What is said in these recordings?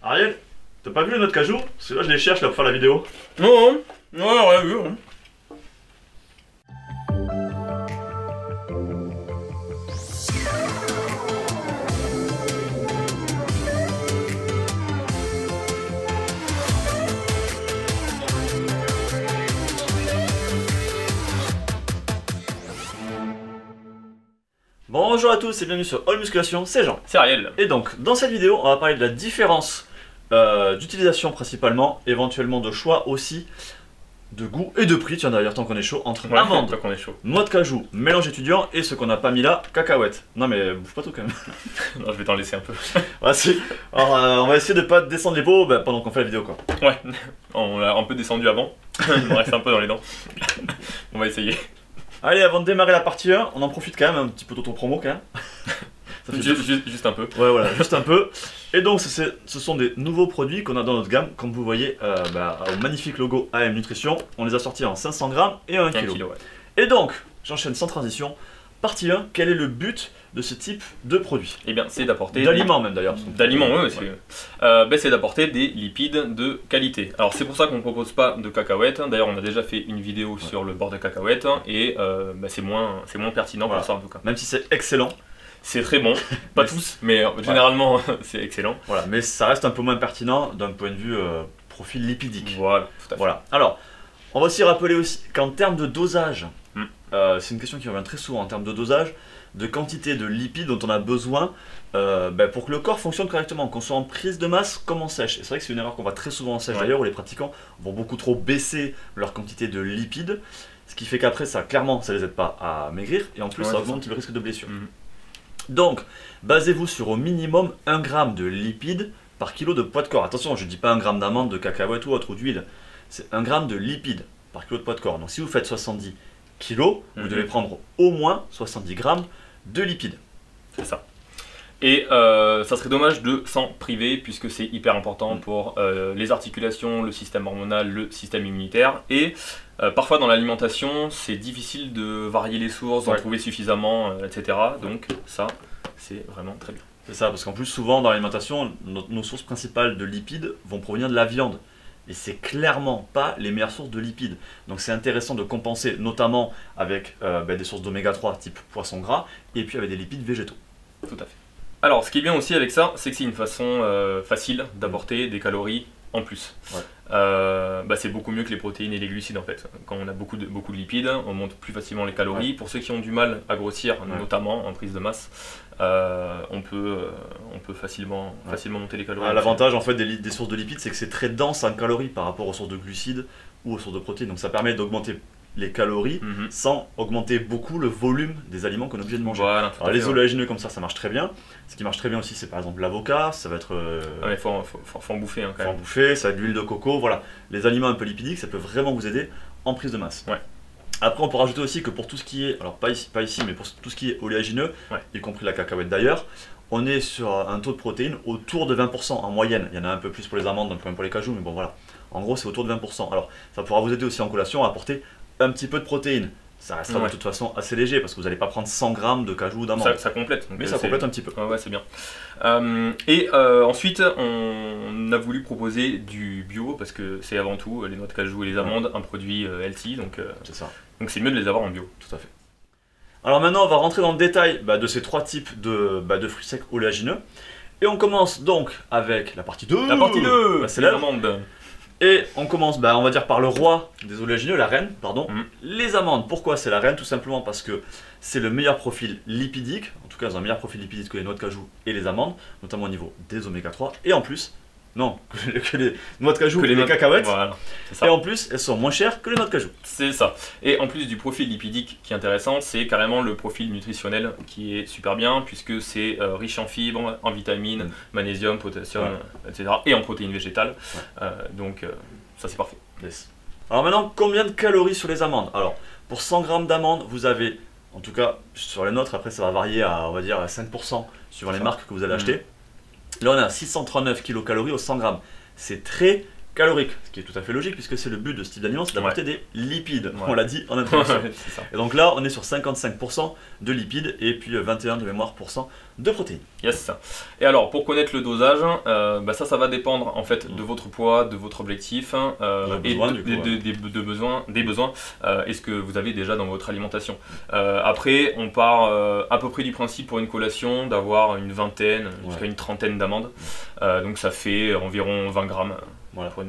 Ariel, t'as pas vu les noix de cajou? Parce que là je les cherche là pour faire la vidéo. Non, non, rien vu. Hein. Bonjour à tous et bienvenue sur All Musculation, c'est Jean. C'est Ariel. Et donc dans cette vidéo on va parler de la différence d'utilisation principalement, éventuellement de choix aussi, de goût et de prix, tiens d'ailleurs tant qu'on est chaud, entre amandes, tant qu'on est chaud, noix de cajou, mélange étudiant et ce qu'on n'a pas mis là, cacahuètes. Non mais bouffe pas tout quand même. Non, je vais t'en laisser un peu. Voici. Alors on va essayer de pas descendre les pots pendant qu'on fait la vidéo quoi. Ouais, on l'a un peu descendu avant, il me reste un peu dans les dents. On va essayer. Allez, avant de démarrer la partie 1, on en profite quand même un petit peu d'auto-promo quand même. Ça fait Juste un peu. Ouais, voilà, juste un peu. Et donc, ce sont des nouveaux produits qu'on a dans notre gamme. Comme vous voyez, au magnifique logo AM Nutrition, on les a sortis en 500 grammes et 1 kg. Ouais. Et donc, j'enchaîne sans transition. Partie 1, quel est le but de ce type de produit? Eh bien, c'est d'apporter... D'aliments même d'ailleurs. D'aliments, oui, c'est d'apporter des lipides de qualité. Alors, c'est pour ça qu'on ne propose pas de cacahuètes. D'ailleurs, on a déjà fait une vidéo sur le bord de cacahuètes. Et c'est moins pertinent pour ça en tout cas. Même si c'est excellent. C'est très bon, pas tous, mais généralement c'est excellent. Voilà, mais ça reste un peu moins pertinent d'un point de vue profil lipidique. Voilà, tout à fait. Voilà. Alors, on va aussi rappeler qu'en termes de dosage, c'est une question qui revient très souvent en termes de dosage, de quantité de lipides dont on a besoin pour que le corps fonctionne correctement, qu'on soit en prise de masse comme en sèche. Et c'est vrai que c'est une erreur qu'on voit très souvent en sèche d'ailleurs, où les pratiquants vont beaucoup trop baisser leur quantité de lipides, ce qui fait qu'après ça, clairement, ça les aide pas à maigrir, et en plus ça augmente le risque de blessure. Donc, basez-vous sur au minimum 1 g de lipides par kilo de poids de corps. Attention, je ne dis pas 1 g d'amande, de cacahuètes ou autre, ou d'huile. C'est 1 g de lipides par kilo de poids de corps. Donc si vous faites 70 kg, vous devez prendre au moins 70 g de lipides. C'est ça. Et ça serait dommage de s'en priver puisque c'est hyper important pour les articulations, le système hormonal, le système immunitaire. Et parfois dans l'alimentation, c'est difficile de varier les sources, d'en trouver suffisamment, etc. Donc ça, c'est vraiment très bien. C'est ça, parce qu'en plus souvent dans l'alimentation, nos sources principales de lipides vont provenir de la viande. Et c'est clairement pas les meilleures sources de lipides. Donc c'est intéressant de compenser, notamment avec des sources d'oméga 3 type poisson gras, et puis avec des lipides végétaux. Tout à fait. Alors, ce qui est bien aussi avec ça, c'est que c'est une façon facile d'apporter des calories en plus. C'est beaucoup mieux que les protéines et les glucides en fait. Quand on a beaucoup de lipides, on monte plus facilement les calories. Pour ceux qui ont du mal à grossir, notamment en prise de masse, on peut facilement monter les calories. L'avantage en fait des sources de lipides, c'est que c'est très dense en calories par rapport aux sources de glucides ou aux sources de protéines. Donc ça permet d'augmenter les calories sans augmenter beaucoup le volume des aliments qu'on est obligé de manger. Voilà, alors les oléagineux comme ça marche très bien. Ce qui marche très bien aussi c'est par exemple l'avocat, ça va être... il faut en bouffer quand même. Faut en bouffer, ça va être l'huile de coco, voilà. Les aliments un peu lipidiques, ça peut vraiment vous aider en prise de masse. Après on peut rajouter aussi que pour tout ce qui est, alors pas ici mais pour tout ce qui est oléagineux, y compris la cacahuète d'ailleurs, on est sur un taux de protéines autour de 20% en moyenne. Il y en a un peu plus pour les amandes, un peu moins pour les cajous, mais bon voilà. En gros c'est autour de 20%. Alors ça pourra vous aider aussi en collation à apporter un petit peu de protéines. Ça restera de toute façon assez léger parce que vous n'allez pas prendre 100 g de cajou ou d'amande. Ça complète. Mais ça complète un petit peu. Ouais, c'est bien. Ensuite, on a voulu proposer du bio parce que c'est avant tout les noix de cajou et les amandes un produit healthy. Donc c'est mieux de les avoir en bio. Tout à fait. Alors maintenant, on va rentrer dans le détail de ces trois types de fruits secs oléagineux. Et on commence donc avec la partie 2. La partie 2, c'est les amandes. Et on commence, on va dire par le roi des oléagineux, la reine, pardon. Les amandes, pourquoi c'est la reine? Tout simplement parce que c'est le meilleur profil lipidique, en tout cas elles ont un meilleur profil lipidique que les noix de cajou et les amandes, notamment au niveau des oméga 3, et en plus, que les noix de cajou et les cacahuètes, voilà, et en plus elles sont moins chères que les noix de cajou. C'est ça. Et en plus du profil lipidique qui est intéressant, c'est carrément le profil nutritionnel qui est super bien, puisque c'est riche en fibres, en vitamines, magnésium, potassium, etc. et en protéines végétales. Donc ça c'est parfait. Alors maintenant, combien de calories sur les amandes? Alors pour 100 g d'amandes, vous avez, en tout cas sur les nôtres, après ça va varier à, on va dire, à 5% suivant les marques que vous allez acheter. Là on a 639 kcal au 100 g. C'est très calorique, ce qui est tout à fait logique puisque c'est le but de ce type d'aliment, c'est d'apporter des lipides, on l'a dit en introduction. Et donc là, on est sur 55% de lipides et puis 21% de mémoire de protéines. Yes. Et alors, pour connaître le dosage, ça va dépendre en fait de votre poids, de votre objectif et des besoins et ce que vous avez déjà dans votre alimentation. Après, on part à peu près du principe pour une collation d'avoir une vingtaine jusqu'à une trentaine d'amandes. Donc ça fait environ 20 grammes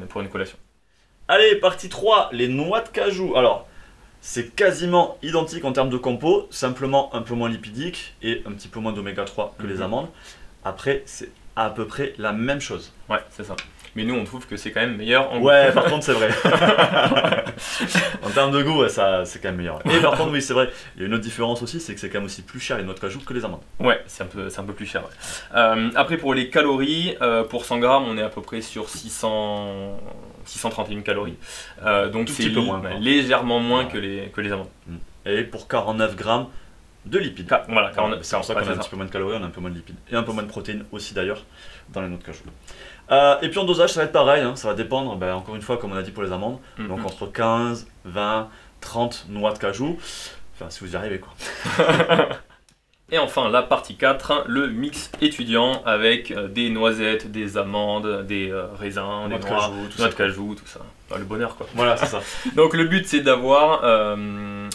pour une collation. Allez, partie 3, les noix de cajou. Alors, c'est quasiment identique en termes de compo, simplement un peu moins lipidique et un petit peu moins d'oméga 3 que les amandes. Après, c'est à peu près la même chose. Ouais, c'est ça. Mais nous, on trouve que c'est quand même meilleur en goût. Ouais, par contre, c'est vrai. En termes de goût, c'est quand même meilleur. Et par contre, oui, c'est vrai. Il y a une autre différence aussi, c'est que c'est quand même aussi plus cher les noix de cajou que les amandes. Ouais, c'est un peu plus cher. Ouais. Après, pour les calories, pour 100 grammes, on est à peu près sur 631 calories. Donc c'est légèrement moins que les amandes. Et pour 49 grammes de lipides. Voilà, c'est pour ça qu'on a un petit peu moins de calories, on a un peu moins de lipides. Et un peu moins de protéines aussi d'ailleurs dans les noix de cajou. Et puis en dosage, ça va être pareil, hein, ça va dépendre, encore une fois, comme on a dit pour les amandes, donc entre 15, 20, 30 noix de cajou, enfin si vous y arrivez quoi. Et enfin la partie 4, le mix étudiant avec des noisettes, des amandes, des raisins, des noix de cajou, tout ça. Le bonheur quoi. Voilà, c'est ça. Donc le but c'est d'avoir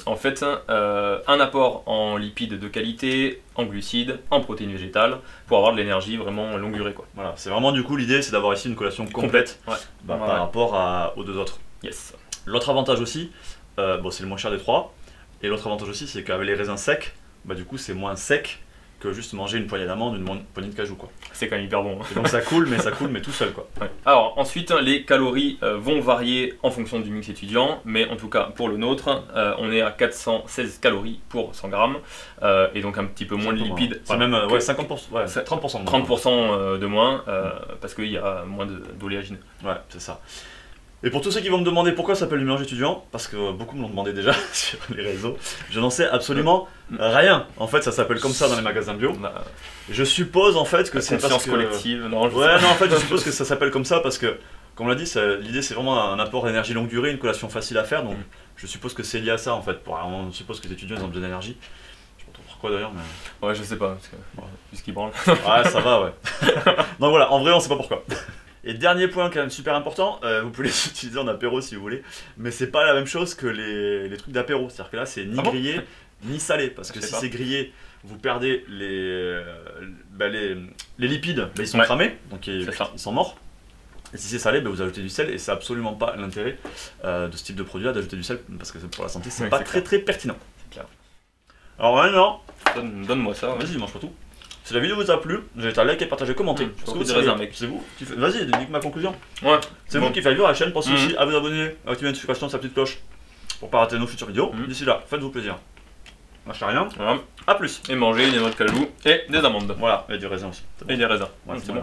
en fait un apport en lipides de qualité, en glucides, en protéines végétales, pour avoir de l'énergie vraiment longue durée quoi. Voilà, c'est vraiment du coup l'idée c'est d'avoir ici une collation complète par rapport aux deux autres. Yes. L'autre avantage aussi, c'est le moins cher des trois, et l'autre avantage aussi c'est qu'avec les raisins secs, du coup c'est moins sec que juste manger une poignée d'amandes, une poignée de cajou quoi. C'est quand même hyper bon. Et donc ça coule mais tout seul quoi. Ouais. Alors ensuite les calories vont varier en fonction du mix étudiant, mais en tout cas pour le nôtre, on est à 416 calories pour 100 grammes et donc un petit peu moins de lipides. C'est même 50%, 30% de moins. 30% de moins parce qu'il y a moins d'oléagineux. Ouais, c'est ça. Et pour tous ceux qui vont me demander pourquoi ça s'appelle du mélange étudiant, parce que beaucoup me l'ont demandé déjà sur les réseaux, je n'en sais absolument rien. En fait, ça s'appelle comme ça dans les magasins bio. Je suppose en fait que c'est parce que... collective, non, en fait, je suppose que ça s'appelle comme ça parce que, comme on l'a dit, l'idée c'est vraiment un apport d'énergie longue durée, une collation facile à faire, donc je suppose que c'est lié à ça en fait. On suppose que les étudiants ils ont besoin d'énergie. Je sais pas trop pourquoi d'ailleurs, mais... Ouais, je sais pas, parce que puisqu'ils branlent. Ouais, ça va, ouais. Donc voilà, en vrai, on sait pas pourquoi. Et dernier point quand même super important, vous pouvez les utiliser en apéro si vous voulez, mais c'est pas la même chose que les trucs d'apéro, c'est-à-dire que là c'est ni grillé ni salé, parce que si c'est grillé, vous perdez les lipides, ils sont cramés, donc ils sont morts. Et si c'est salé, vous ajoutez du sel et c'est absolument pas l'intérêt de ce type de produit là d'ajouter du sel, parce que pour la santé c'est pas très pertinent. C'est clair. Alors maintenant, donne-moi ça. Vas-y, mange pas tout. Si la vidéo vous a plu, vous avez à liker, partager, commenter. Parce que vous savez, mec. C'est vous qui faites. Vas-y, nique ma conclusion. Ouais. C'est vous qui faites vivre la chaîne. Pensez aussi à vous abonner, à activer la notification de sa petite cloche pour pas rater nos futures vidéos. D'ici là, faites-vous plaisir. Lâchez rien. Voilà. A plus. Et manger des noix de cajou et des amandes. Voilà, et du raisin aussi. Et des raisins. Ouais, c'est bon.